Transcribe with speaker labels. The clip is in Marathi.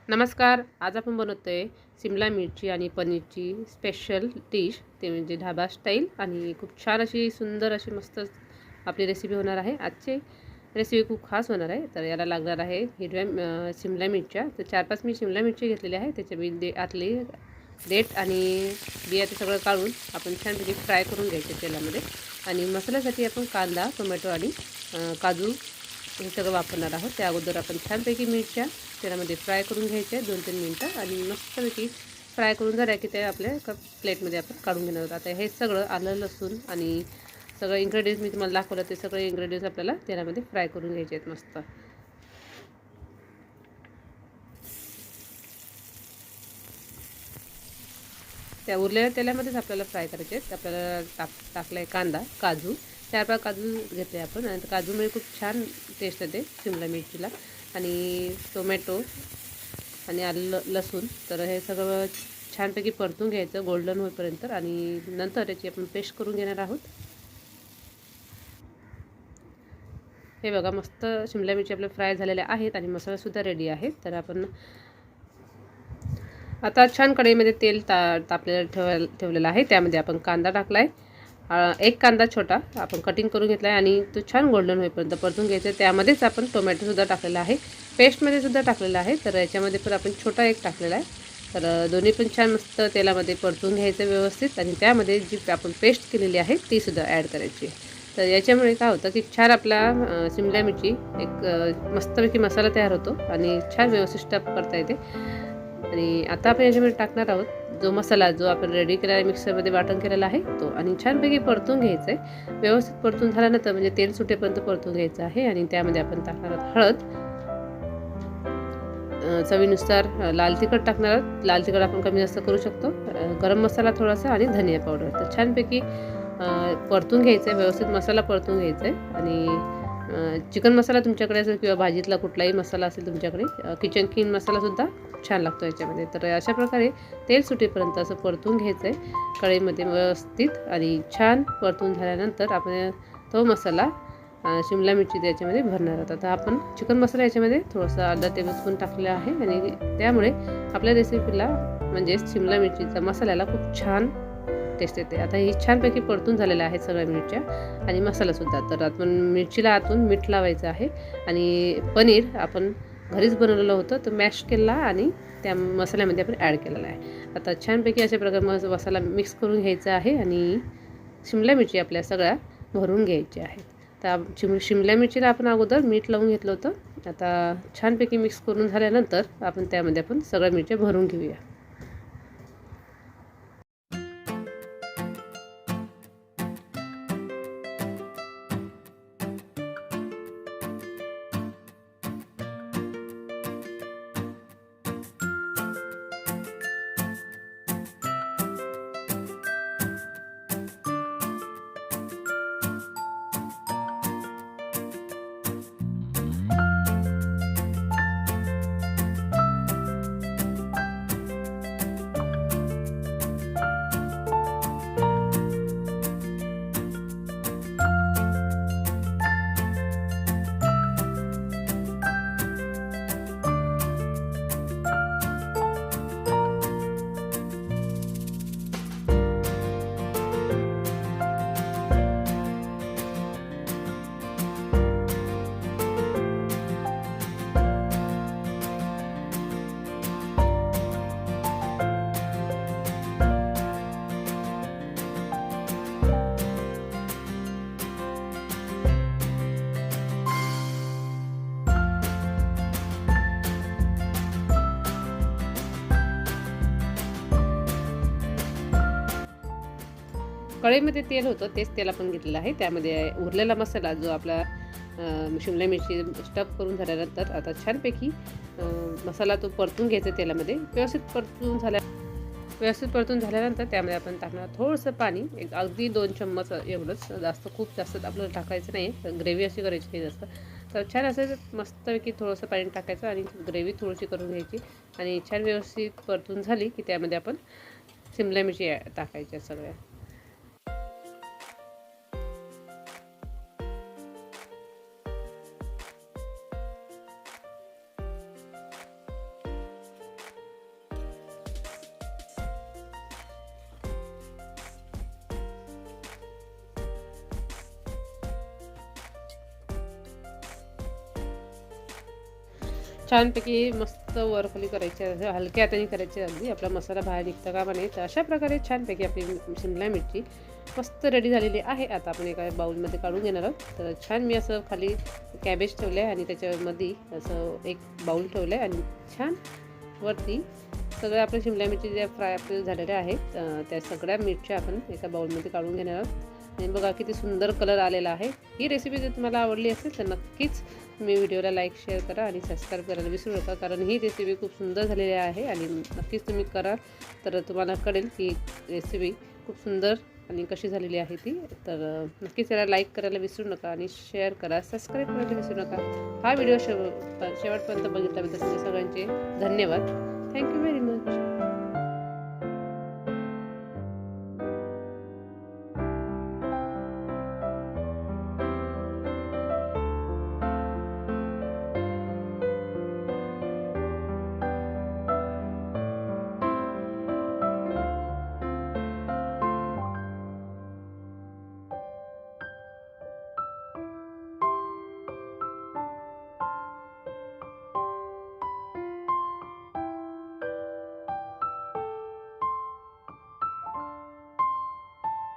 Speaker 1: नमस्कार. आज आपण बनवतोय सिमला मिरची आणि पनीरची स्पेशल डिश, ते म्हणजे ढाबा स्टाईल आणि खूप छान अशी सुंदर अशी मस्त आपली रेसिपी होणार आहे. आजची रेसिपी खूप खास होणार आहे. तर याला लागणार आहे हिरव्या सिमला मिरच्या. तर 4-5 मी सिमला मिरची घेतलेली आहे. त्याच्या आतली देठ आणि बिया ते सगळं काढून आपण छानपैकी फ्राय करून घ्यायचे तेलामध्ये. आणि मसाल्यासाठी आपण कांदा, टोमॅटो आणि काजू हे सगळं वापरणार आहोत. त्या अगोदर आपण छानपैकी मिरच्या तेलामध्ये फ्राय करून घ्यायच्या 2-3 मिनटं आणि मस्तपैकी फ्राय करून झाल्या की ते आपल्या एका प्लेटमध्ये आपण काढून घेणार आहोत. आता हे सगळं आलं, लसूण आणि सगळं इन्ग्रेडियंट्स मी तुम्हाला दाखवलं ते सगळे इन्ग्रेडियंट्स आपल्याला तेलामध्ये फ्राय करून घ्यायचे आहेत मस्त. त्या उरलेल्या तेलामध्येच आपल्याला फ्राय करायचे आहेत. आपल्याला टाकला आहे कांदा, काजू 4-5 काजू घेतले आपण आणि काजूमुळे खूप छान टेस्ट येते शिमला मिरचीला. आणि टोमॅटो आणि आलं, लसूण. तर हे सगळं छानपैकी परतून घ्यायचं गोल्डन होईपर्यंत आणि नंतर याची आपण पेस्ट करून घेणार आहोत. हे बघा मस्त शिमला मिरची आपल्या फ्राय झालेल्या आहेत आणि मसालासुद्धा रेडी आहे. तर आपण आता छान कढईमध्ये तेल तापलेलं ठेवलेलं आहे. त्यामध्ये आपण कांदा टाकला आहे. एक कांदा छोटा आपण कटिंग करून घेतला आहे आणि तो छान गोल्डन होईपर्यंत परतून घ्यायचा आहे. त्यामध्येच आपण टोमॅटोसुद्धा टाकलेला आहे, पेस्टमध्ये सुद्धा टाकलेला आहे. तर याच्यामध्ये पण आपण छोटा एक टाकलेला आहे. तर दोन्ही पण छान मस्त तेलामध्ये परतून घ्यायचं व्यवस्थित आणि त्यामध्ये जी आपण पेस्ट केलेली आहे तीसुद्धा ॲड करायची. तर याच्यामुळे काय होतं की छान आपला शिमला मिरची एक मस्तपैकी मसाला तयार होतो आणि छान व्यवस्थित स्टफ करता येते. आणि आता आपण याच्यामध्ये टाकणार आहोत जो मसाला जो आपण रेडी केलेला आहे, मिक्सरमध्ये वाटण केलेला आहे तो. आणि छानपैकी परतून घ्यायचं आहे. व्यवस्थित परतून झाल्यानंतर म्हणजे तेल सुटेपर्यंत परतून घ्यायचं आहे. आणि त्यामध्ये आपण टाकणार आहोत हळद, चवीनुसार लाल तिखट टाकणार आहोत. लाल तिखट आपण कमी जास्त करू शकतो. गरम मसाला थोडासा आणि धनिया पावडर. तर छानपैकी परतून घ्यायचं आहे, व्यवस्थित मसाला परतून घ्यायचा आहे. आणि चिकन मसाला तुमच्याकडे असेल किंवा भाजीतला कुठलाही मसाला असेल तुमच्याकडे, किचन किंग मसालासुद्धा छान लागतो याच्यामध्ये. तर अशा प्रकारे तेल सुटेपर्यंत असं परतून घ्यायचं आहे कढईमध्ये व्यवस्थित. आणि छान परतून झाल्यानंतर आपण तो मसाला शिमला मिरची त्याच्यामध्ये भरणार आहोत. आता आपण चिकन मसाला याच्यामध्ये थोडासा अर्धा टेबलस्पून टाकलेला आहे आणि त्यामुळे आपल्या रेसिपीला म्हणजे शिमला मिरचीचा मसाल्याला खूप छान टेस्ट येते. आता ही छानपैकी परतून झालेल्या आहेत सगळ्या मिरच्या आणि मसालासुद्धा. तर आपण मिरचीला आतून मीठ लावायचं आहे. आणि पनीर आपण घरीच बनवलेलं होतं तर मॅश केला आणि त्या मसाल्यामध्ये आपण ॲड केलेला आहे. आता छानपैकी अशा प्रकारे मसाला मिक्स करून घ्यायचा आहे आणि शिमला मिरची आपल्या सगळ्या भरून घ्यायच्या आहेत. तर शिमला मिरचीला आपण अगोदर मीठ लावून घेतलं होतं. आता छानपैकी मिक्स करून झाल्यानंतर आपण त्यामध्ये आपण सगळ्या मिरच्या भरून घेऊया. कढईमध्ये तेल होतं तेच तेल आपण घेतलेलं आहे. त्यामध्ये उरलेला मसाला जो आपला शिमला मिरची स्टफ करून झाल्यानंतर आता छानपैकी मसाला तो परतून घ्यायचा तेलामध्ये. व्यवस्थित परतून झाल्यानंतर त्यामध्ये आपण टाकणार थोडंसं पाणी, एक अगदी 2 चम्मच एवढंच, खूप जास्त आपल्याला टाकायचं नाही. ग्रेव्ही अशी करायची नाही जास्त. तर छान असं मस्तपैकी थोडंसं पाणी टाकायचं आणि ग्रेव्ही थोडीशी करून घ्यायची. आणि छान व्यवस्थित परतून झाली की त्यामध्ये आपण शिमला मिरची टाकायच्या सगळ्या. छानपैकी मस्त वरखाली करायचे, हलक्या हाताने करायचे, अगदी आपला मसाला बाहेर निघता कामा नये. तर अशा प्रकारे छानपैकी आपली शिमला मिरची मस्त रेडी झालेली आहे. आता आपण एका बाउलमध्ये काढून घेणार आहोत. तर छान मी असं खाली कॅबेज ठेवलं आहे आणि त्याच्यामध्ये असं एक बाउल ठेवलं आहे आणि छान वरती सगळ्या आपल्या शिमला मिरची ज्या फ्राय आपल्या झालेल्या आहेत त्या सगळ्या मिरच्या आपण एका बाउलमध्ये काढून घेणार आहोत. आणि बघा किती सुंदर कलर आलेला आहे. ही रेसिपी जर तुम्हाला आवडली असेल तर नक्कीच तुम्ही व्हिडिओला लाईक शेअर करा आणि सबस्क्राईब करायला विसरू नका, कारण ही रेसिपी खूप सुंदर झालेली आहे आणि नक्कीच तुम्ही करा तर तुम्हाला कळेल की रेसिपी खूप सुंदर आणि कशी झालेली आहे ती. तर नक्कीच त्याला लाईक करायला विसरू नका आणि शेअर करा, सबस्क्राईब करायला विसरू नका. हा व्हिडिओ शेवटपर्यंत बघितल्याबद्दल तुमच्या सगळ्यांचे धन्यवाद. Thank you very much.